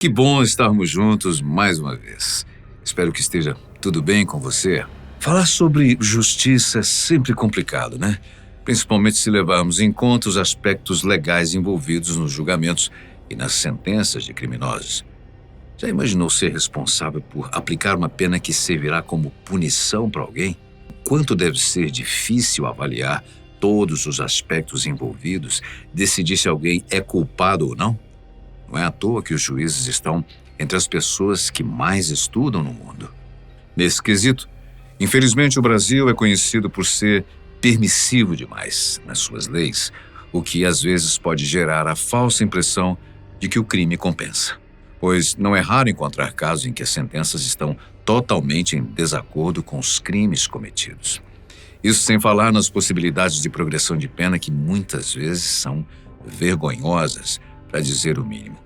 Que bom estarmos juntos mais uma vez. Espero que esteja tudo bem com você. Falar sobre justiça é sempre complicado, né? Principalmente se levarmos em conta os aspectos legais envolvidos nos julgamentos e nas sentenças de criminosos. Já imaginou ser responsável por aplicar uma pena que servirá como punição para alguém? Quanto deve ser difícil avaliar todos os aspectos envolvidos, decidir se alguém é culpado ou não? Não é à toa que os juízes estão entre as pessoas que mais estudam no mundo. Nesse quesito, infelizmente o Brasil é conhecido por ser permissivo demais nas suas leis, o que às vezes pode gerar a falsa impressão de que o crime compensa. Pois não é raro encontrar casos em que as sentenças estão totalmente em desacordo com os crimes cometidos. Isso sem falar nas possibilidades de progressão de pena que muitas vezes são vergonhosas, para dizer o mínimo.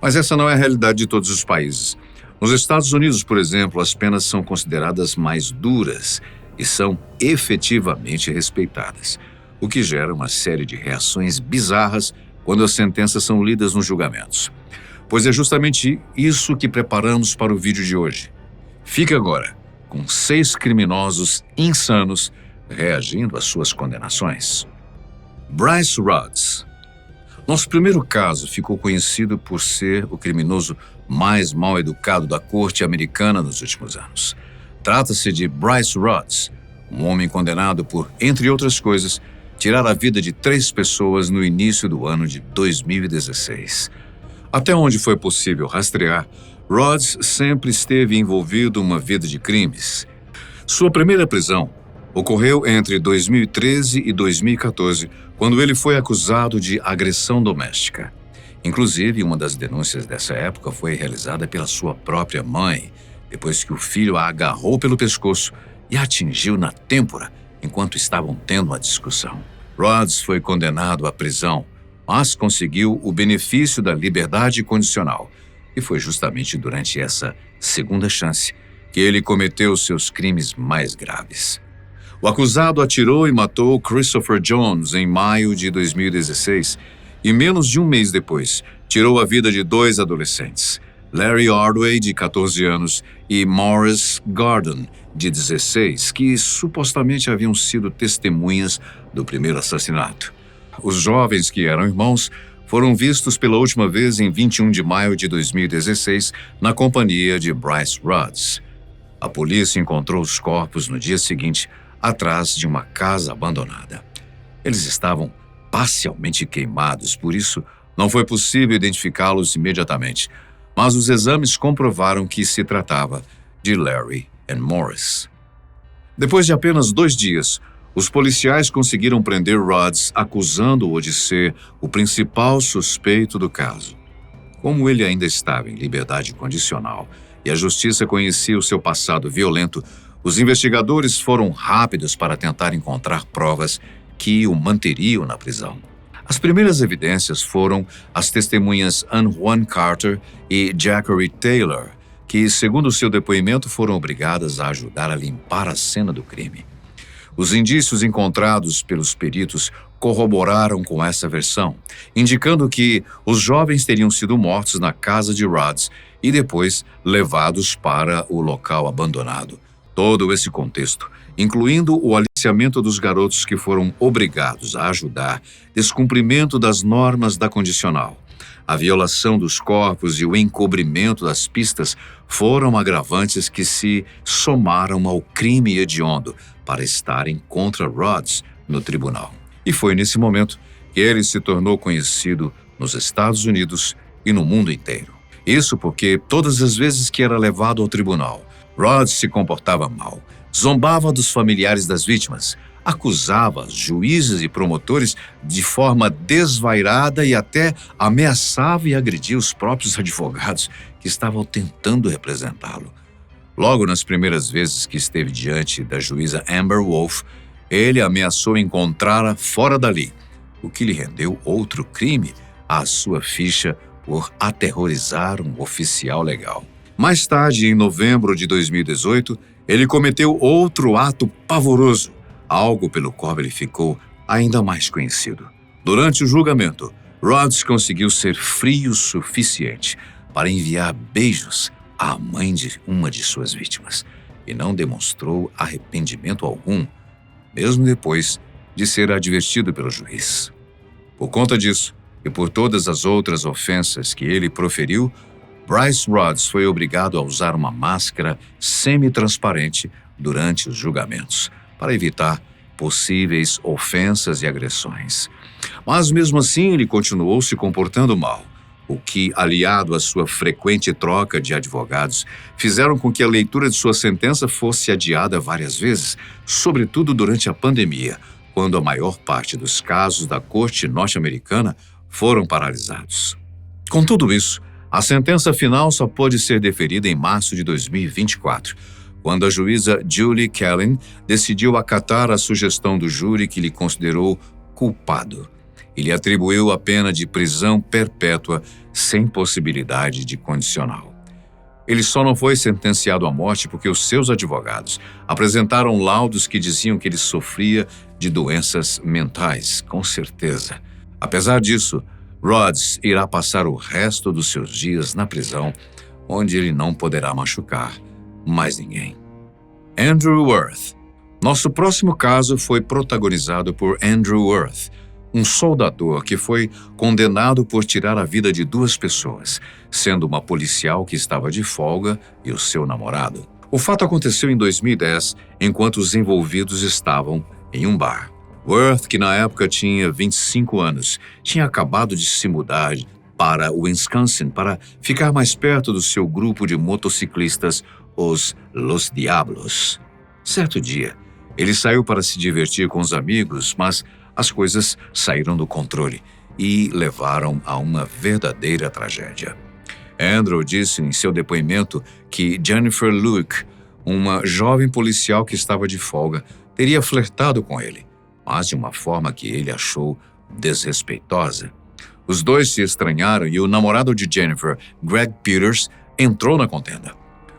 Mas essa não é a realidade de todos os países. Nos Estados Unidos, por exemplo, as penas são consideradas mais duras e são efetivamente respeitadas, o que gera uma série de reações bizarras quando as sentenças são lidas nos julgamentos. Pois é justamente isso que preparamos para o vídeo de hoje. Fique agora com 6 criminosos insanos reagindo às suas condenações. Bryce Rodds. Nosso primeiro caso ficou conhecido por ser o criminoso mais mal educado da corte americana nos últimos anos. Trata-se de Bryce Rodds, um homem condenado por, entre outras coisas, tirar a vida de 3 pessoas no início do ano de 2016. Até onde foi possível rastrear, Rodds sempre esteve envolvido em uma vida de crimes. Sua primeira prisão ocorreu entre 2013 e 2014, quando ele foi acusado de agressão doméstica. Inclusive, uma das denúncias dessa época foi realizada pela sua própria mãe, depois que o filho a agarrou pelo pescoço e a atingiu na têmpora enquanto estavam tendo uma discussão. Rodds foi condenado à prisão, mas conseguiu o benefício da liberdade condicional. E foi justamente durante essa segunda chance que ele cometeu seus crimes mais graves. O acusado atirou e matou Christopher Jones em maio de 2016 e, menos de um mês depois, tirou a vida de 2 adolescentes, Larry Ordway, de 14 anos, e Morris Gordon, de 16, que supostamente haviam sido testemunhas do primeiro assassinato. Os jovens, que eram irmãos, foram vistos pela última vez em 21 de maio de 2016 na companhia de Bryce Rodds. A polícia encontrou os corpos no dia seguinte, atrás de uma casa abandonada. Eles estavam parcialmente queimados, por isso não foi possível identificá-los imediatamente, mas os exames comprovaram que se tratava de Larry e Morris. Depois de apenas 2 dias, os policiais conseguiram prender Rodds, acusando-o de ser o principal suspeito do caso. Como ele ainda estava em liberdade condicional e a justiça conhecia o seu passado violento, os investigadores foram rápidos para tentar encontrar provas que o manteriam na prisão. As primeiras evidências foram as testemunhas Ann Juan Carter e Jackery Taylor, que, segundo seu depoimento, foram obrigadas a ajudar a limpar a cena do crime. Os indícios encontrados pelos peritos corroboraram com essa versão, indicando que os jovens teriam sido mortos na casa de Rodds e depois levados para o local abandonado. Todo esse contexto, incluindo o aliciamento dos garotos que foram obrigados a ajudar, descumprimento das normas da condicional, a violação dos corpos e o encobrimento das pistas foram agravantes que se somaram ao crime hediondo para estarem contra Rodds no tribunal. E foi nesse momento que ele se tornou conhecido nos Estados Unidos e no mundo inteiro. Isso porque todas as vezes que era levado ao tribunal, Rodds se comportava mal, zombava dos familiares das vítimas, acusava juízes e promotores de forma desvairada e até ameaçava e agredia os próprios advogados que estavam tentando representá-lo. Logo nas primeiras vezes que esteve diante da juíza Amber Wolf, ele ameaçou encontrá-la fora dali, o que lhe rendeu outro crime à sua ficha por aterrorizar um oficial legal. Mais tarde, em novembro de 2018, ele cometeu outro ato pavoroso, algo pelo qual ele ficou ainda mais conhecido. Durante o julgamento, Rodds conseguiu ser frio o suficiente para enviar beijos à mãe de uma de suas vítimas e não demonstrou arrependimento algum, mesmo depois de ser advertido pelo juiz. Por conta disso, e por todas as outras ofensas que ele proferiu, Bryce Rodds foi obrigado a usar uma máscara semi-transparente durante os julgamentos, para evitar possíveis ofensas e agressões. Mas mesmo assim ele continuou se comportando mal, o que, aliado à sua frequente troca de advogados, fizeram com que a leitura de sua sentença fosse adiada várias vezes, sobretudo durante a pandemia, quando a maior parte dos casos da corte norte-americana foram paralisados. Com tudo isso, a sentença final só pôde ser deferida em março de 2024, quando a juíza Julie Kellin decidiu acatar a sugestão do júri que lhe considerou culpado e lhe atribuiu a pena de prisão perpétua sem possibilidade de condicional. Ele só não foi sentenciado à morte porque os seus advogados apresentaram laudos que diziam que ele sofria de doenças mentais, com certeza. Apesar disso, Rodds irá passar o resto dos seus dias na prisão, onde ele não poderá machucar mais ninguém. Andrew Worth. Nosso próximo caso foi protagonizado por Andrew Worth, um soldador que foi condenado por tirar a vida de 2 pessoas, sendo uma policial que estava de folga e o seu namorado. O fato aconteceu em 2010, enquanto os envolvidos estavam em um bar. Worth, que na época tinha 25 anos, tinha acabado de se mudar para Wisconsin para ficar mais perto do seu grupo de motociclistas, os Los Diablos. Certo dia, ele saiu para se divertir com os amigos, mas as coisas saíram do controle e levaram a uma verdadeira tragédia. Andrew disse em seu depoimento que Jennifer Luke, uma jovem policial que estava de folga, teria flertado com ele, mas de uma forma que ele achou desrespeitosa. Os dois se estranharam e o namorado de Jennifer, Greg Peters, entrou na contenda.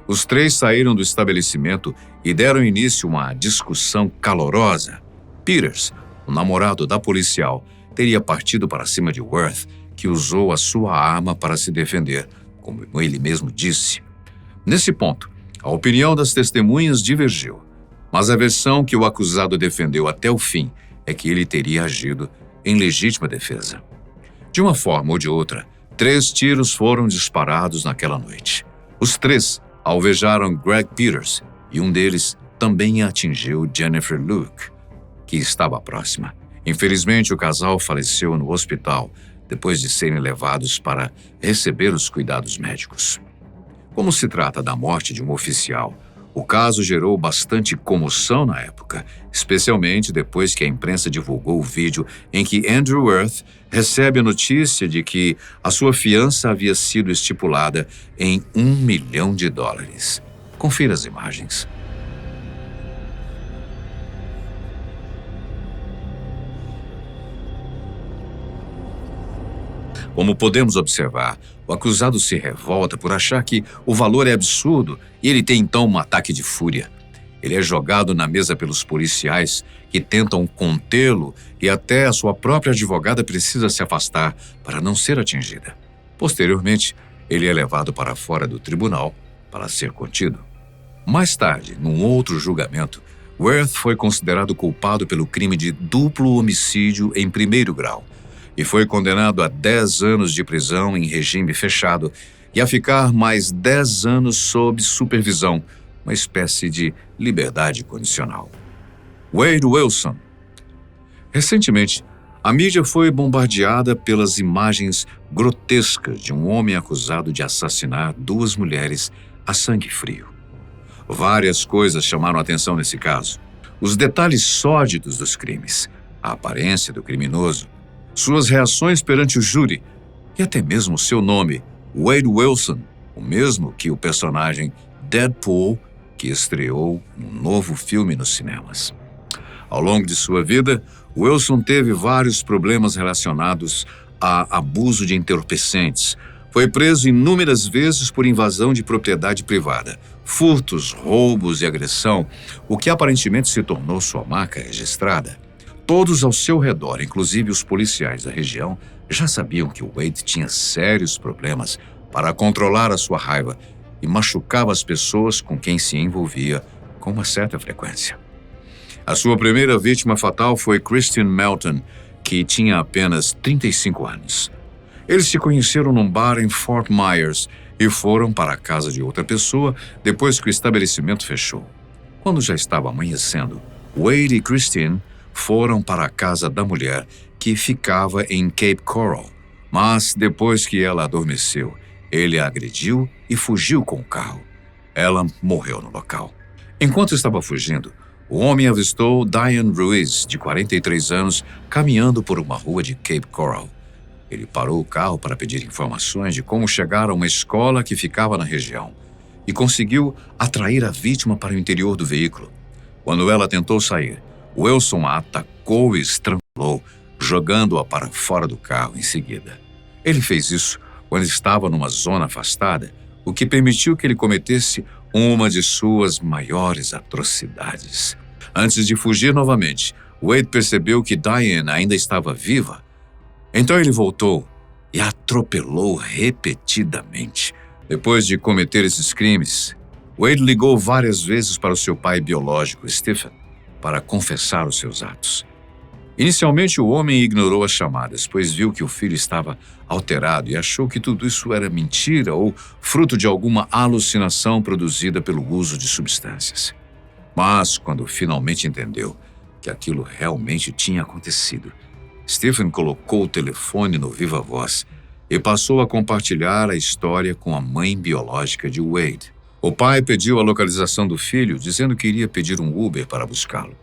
Os 3 saíram do estabelecimento e deram início a uma discussão calorosa. Peters, o namorado da policial, teria partido para cima de Worth, que usou a sua arma para se defender, como ele mesmo disse. Nesse ponto, a opinião das testemunhas divergiu, mas a versão que o acusado defendeu até o fim é que ele teria agido em legítima defesa. De uma forma ou de outra, 3 tiros foram disparados naquela noite. Os 3 alvejaram Greg Peters e um deles também atingiu Jennifer Luke, que estava próxima. Infelizmente, o casal faleceu no hospital depois de serem levados para receber os cuidados médicos. Como se trata da morte de um oficial, o caso gerou bastante comoção na época, especialmente depois que a imprensa divulgou o vídeo em que Andrew Worth recebe a notícia de que a sua fiança havia sido estipulada em $1 milhão. Confira as imagens. Como podemos observar, o acusado se revolta por achar que o valor é absurdo e ele tem então um ataque de fúria. Ele é jogado na mesa pelos policiais que tentam contê-lo e até a sua própria advogada precisa se afastar para não ser atingida. Posteriormente, ele é levado para fora do tribunal para ser contido. Mais tarde, num outro julgamento, Worth foi considerado culpado pelo crime de duplo homicídio em 1º grau e foi condenado a 10 anos de prisão em regime fechado e a ficar mais 10 anos sob supervisão, uma espécie de liberdade condicional. Wade Wilson. Recentemente, a mídia foi bombardeada pelas imagens grotescas de um homem acusado de assassinar 2 mulheres a sangue frio. Várias coisas chamaram a atenção nesse caso. Os detalhes sórdidos dos crimes, a aparência do criminoso, suas reações perante o júri e até mesmo seu nome, Wade Wilson, o mesmo que o personagem Deadpool, que estreou um novo filme nos cinemas. Ao longo de sua vida, Wilson teve vários problemas relacionados a abuso de entorpecentes. Foi preso inúmeras vezes por invasão de propriedade privada, furtos, roubos e agressão, o que aparentemente se tornou sua marca registrada. Todos ao seu redor, inclusive os policiais da região, já sabiam que Wade tinha sérios problemas para controlar a sua raiva e machucava as pessoas com quem se envolvia com uma certa frequência. A sua primeira vítima fatal foi Christine Melton, que tinha apenas 35 anos. Eles se conheceram num bar em Fort Myers e foram para a casa de outra pessoa depois que o estabelecimento fechou. Quando já estava amanhecendo, Wade e Christine foram para a casa da mulher que ficava em Cape Coral, mas depois que ela adormeceu, ele a agrediu e fugiu com o carro. Ela morreu no local. Enquanto estava fugindo, o homem avistou Diane Ruiz, de 43 anos, caminhando por uma rua de Cape Coral. Ele parou o carro para pedir informações de como chegar a uma escola que ficava na região e conseguiu atrair a vítima para o interior do veículo. Quando ela tentou sair, Wilson a atacou e estrangulou, jogando-a para fora do carro em seguida. Ele fez isso quando estava numa zona afastada, o que permitiu que ele cometesse uma de suas maiores atrocidades. Antes de fugir novamente, Wade percebeu que Diane ainda estava viva. Então ele voltou e a atropelou repetidamente. Depois de cometer esses crimes, Wade ligou várias vezes para o seu pai biológico, Stephen, para confessar os seus atos. Inicialmente, o homem ignorou as chamadas, pois viu que o filho estava alterado e achou que tudo isso era mentira ou fruto de alguma alucinação produzida pelo uso de substâncias. Mas, quando finalmente entendeu que aquilo realmente tinha acontecido, Stephen colocou o telefone no viva-voz e passou a compartilhar a história com a mãe biológica de Wade. O pai pediu a localização do filho, dizendo que iria pedir um Uber para buscá-lo.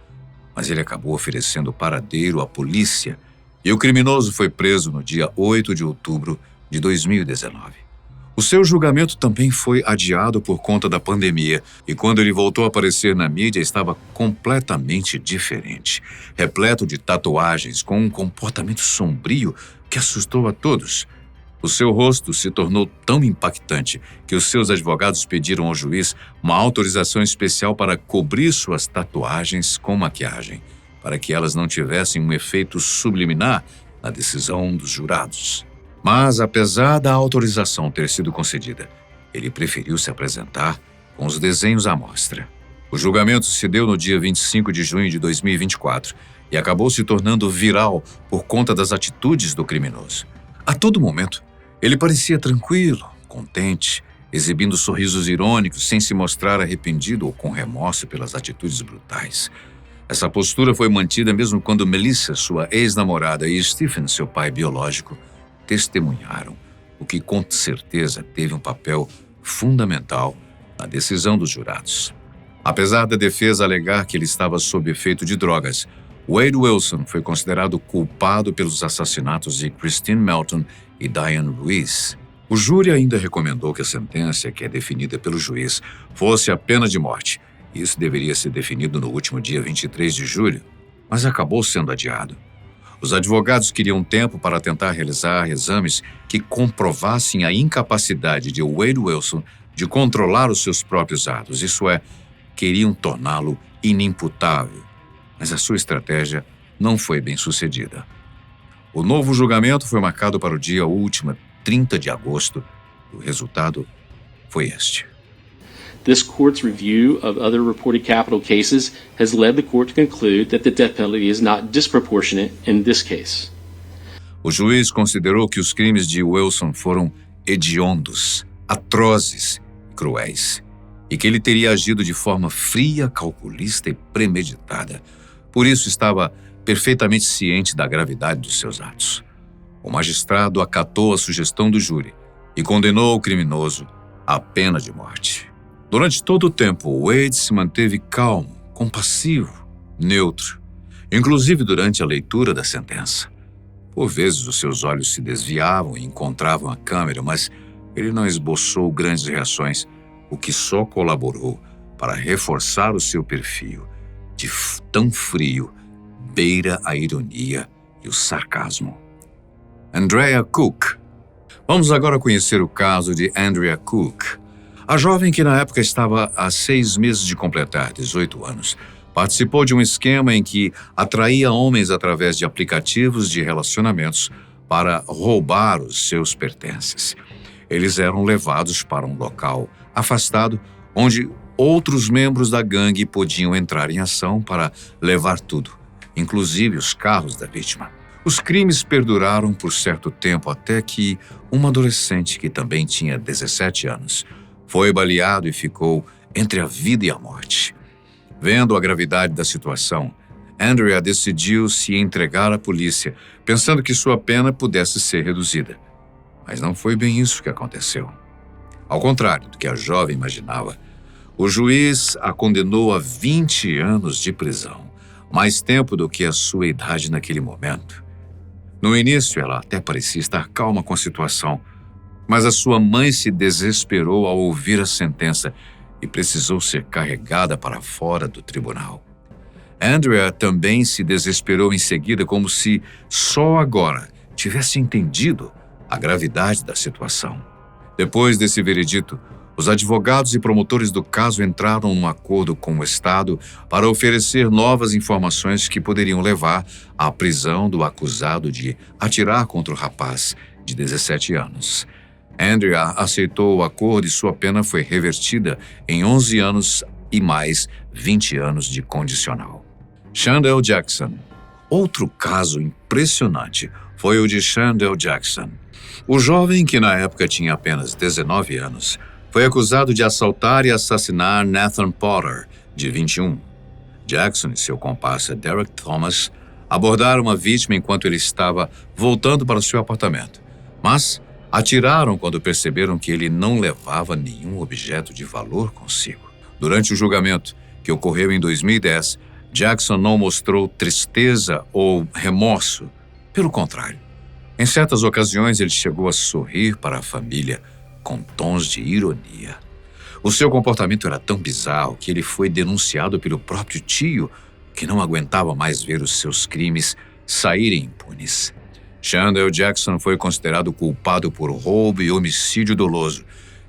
Mas ele acabou oferecendo o paradeiro à polícia e o criminoso foi preso no dia 8 de outubro de 2019. O seu julgamento também foi adiado por conta da pandemia e quando ele voltou a aparecer na mídia estava completamente diferente, repleto de tatuagens, com um comportamento sombrio que assustou a todos. O seu rosto se tornou tão impactante que os seus advogados pediram ao juiz uma autorização especial para cobrir suas tatuagens com maquiagem, para que elas não tivessem um efeito subliminar na decisão dos jurados. Mas, apesar da autorização ter sido concedida, ele preferiu se apresentar com os desenhos à mostra. O julgamento se deu no dia 25 de junho de 2024 e acabou se tornando viral por conta das atitudes do criminoso. A todo momento, ele parecia tranquilo, contente, exibindo sorrisos irônicos sem se mostrar arrependido ou com remorso pelas atitudes brutais. Essa postura foi mantida mesmo quando Melissa, sua ex-namorada, e Stephen, seu pai biológico, testemunharam, o que com certeza teve um papel fundamental na decisão dos jurados. Apesar da defesa alegar que ele estava sob efeito de drogas, Wade Wilson foi considerado culpado pelos assassinatos de Christine Melton e Diane Ruiz. O júri ainda recomendou que a sentença, que é definida pelo juiz, fosse a pena de morte. Isso deveria ser definido no último dia 23 de julho, mas acabou sendo adiado. Os advogados queriam tempo para tentar realizar exames que comprovassem a incapacidade de Wade Wilson de controlar os seus próprios atos, isso é, queriam torná-lo inimputável. Mas a sua estratégia não foi bem sucedida. O novo julgamento foi marcado para o dia último, 30 de agosto. O resultado foi este. This court's review of other reported capital cases has led the court to conclude that the death penalty is not disproportionate in this case. O juiz considerou que os crimes de Wilson foram hediondos, atrozes e cruéis, e que ele teria agido de forma fria, calculista e premeditada. Por isso estava perfeitamente ciente da gravidade dos seus atos. O magistrado acatou a sugestão do júri e condenou o criminoso à pena de morte. Durante todo o tempo, Wade se manteve calmo, compassivo, neutro, inclusive durante a leitura da sentença. Por vezes, os seus olhos se desviavam e encontravam a câmera, mas ele não esboçou grandes reações, o que só colaborou para reforçar o seu perfil de tão frio, beira a ironia e o sarcasmo. Andrea Cook. Vamos agora conhecer o caso de Andrea Cook. A jovem que na época estava há 6 meses de completar 18 anos, participou de um esquema em que atraía homens através de aplicativos de relacionamentos para roubar os seus pertences. Eles eram levados para um local afastado onde outros membros da gangue podiam entrar em ação para levar tudo, inclusive os carros da vítima. Os crimes perduraram por certo tempo até que uma adolescente que também tinha 17 anos foi baleado e ficou entre a vida e a morte. Vendo a gravidade da situação, Andrea decidiu se entregar à polícia, pensando que sua pena pudesse ser reduzida. Mas não foi bem isso que aconteceu. Ao contrário do que a jovem imaginava, o juiz a condenou a 20 anos de prisão, mais tempo do que a sua idade naquele momento. No início, ela até parecia estar calma com a situação, mas a sua mãe se desesperou ao ouvir a sentença e precisou ser carregada para fora do tribunal. Andrea também se desesperou em seguida, como se só agora tivesse entendido a gravidade da situação. Depois desse veredito, os advogados e promotores do caso entraram num acordo com o Estado para oferecer novas informações que poderiam levar à prisão do acusado de atirar contra o rapaz de 17 anos. Andrea aceitou o acordo e sua pena foi revertida em 11 anos e mais 20 anos de condicional. Chandel Jackson. Outro caso impressionante foi o de Chandel Jackson. O jovem, que na época tinha apenas 19 anos, foi acusado de assaltar e assassinar Nathan Potter, de 21. Jackson e seu comparsa Derek Thomas abordaram a vítima enquanto ele estava voltando para seu apartamento, mas atiraram quando perceberam que ele não levava nenhum objeto de valor consigo. Durante o julgamento, que ocorreu em 2010, Jackson não mostrou tristeza ou remorso. Pelo contrário, em certas ocasiões ele chegou a sorrir para a família com tons de ironia. O seu comportamento era tão bizarro que ele foi denunciado pelo próprio tio, que não aguentava mais ver os seus crimes saírem impunes. Chandel Jackson foi considerado culpado por roubo e homicídio doloso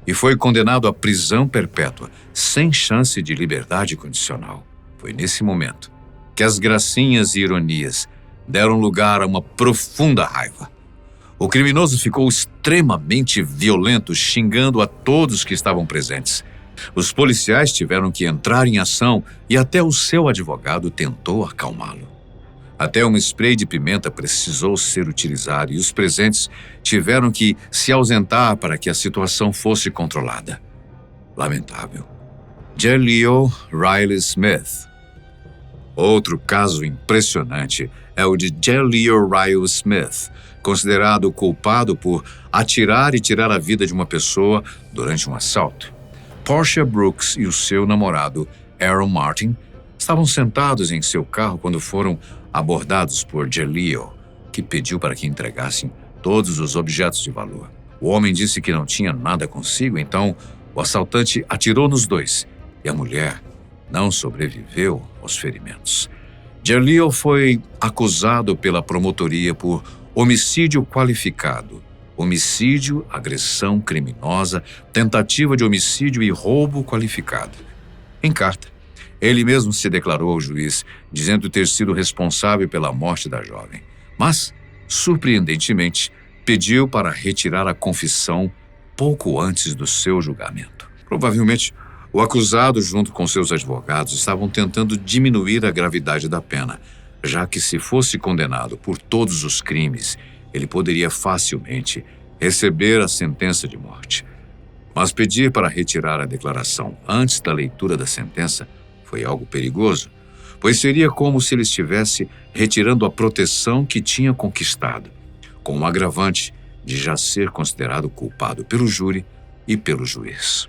e foi condenado à prisão perpétua, sem chance de liberdade condicional. Foi nesse momento que as gracinhas e ironias deram lugar a uma profunda raiva. O criminoso ficou extremamente violento, xingando a todos que estavam presentes. Os policiais tiveram que entrar em ação e até o seu advogado tentou acalmá-lo. Até um spray de pimenta precisou ser utilizado e os presentes tiveram que se ausentar para que a situação fosse controlada. Lamentável. Jaleel Riley Smith. Outro caso impressionante é o de Jaleel Riley Smith, considerado culpado por atirar e tirar a vida de uma pessoa durante um assalto. Portia Brooks e o seu namorado, Aaron Martin, estavam sentados em seu carro quando foram abordados por Jaleel, que pediu para que entregassem todos os objetos de valor. O homem disse que não tinha nada consigo, então o assaltante atirou nos dois e a mulher não sobreviveu aos ferimentos. Jaleel foi acusado pela promotoria por homicídio qualificado, homicídio, agressão criminosa, tentativa de homicídio e roubo qualificado. Em carta, ele mesmo se declarou ao juiz, dizendo ter sido responsável pela morte da jovem. Mas, surpreendentemente, pediu para retirar a confissão pouco antes do seu julgamento. Provavelmente, o acusado, junto com seus advogados, estavam tentando diminuir a gravidade da pena, já que se fosse condenado por todos os crimes, ele poderia facilmente receber a sentença de morte. Mas pedir para retirar a declaração antes da leitura da sentença foi algo perigoso, pois seria como se ele estivesse retirando a proteção que tinha conquistado, com o agravante de já ser considerado culpado pelo júri e pelo juiz.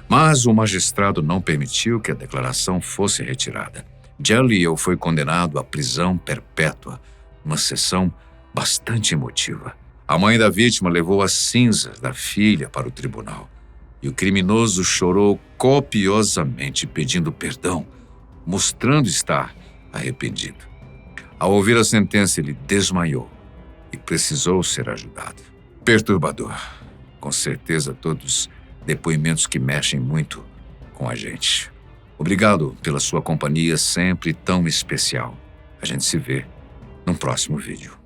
Mas o magistrado não permitiu que a declaração fosse retirada. Jaleel foi condenado à prisão perpétua, uma sessão bastante emotiva. A mãe da vítima levou as cinzas da filha para o tribunal e o criminoso chorou copiosamente pedindo perdão, mostrando estar arrependido. Ao ouvir a sentença, ele desmaiou e precisou ser ajudado. Perturbador. Com certeza, todos depoimentos que mexem muito com a gente. Obrigado pela sua companhia sempre tão especial. A gente se vê no próximo vídeo.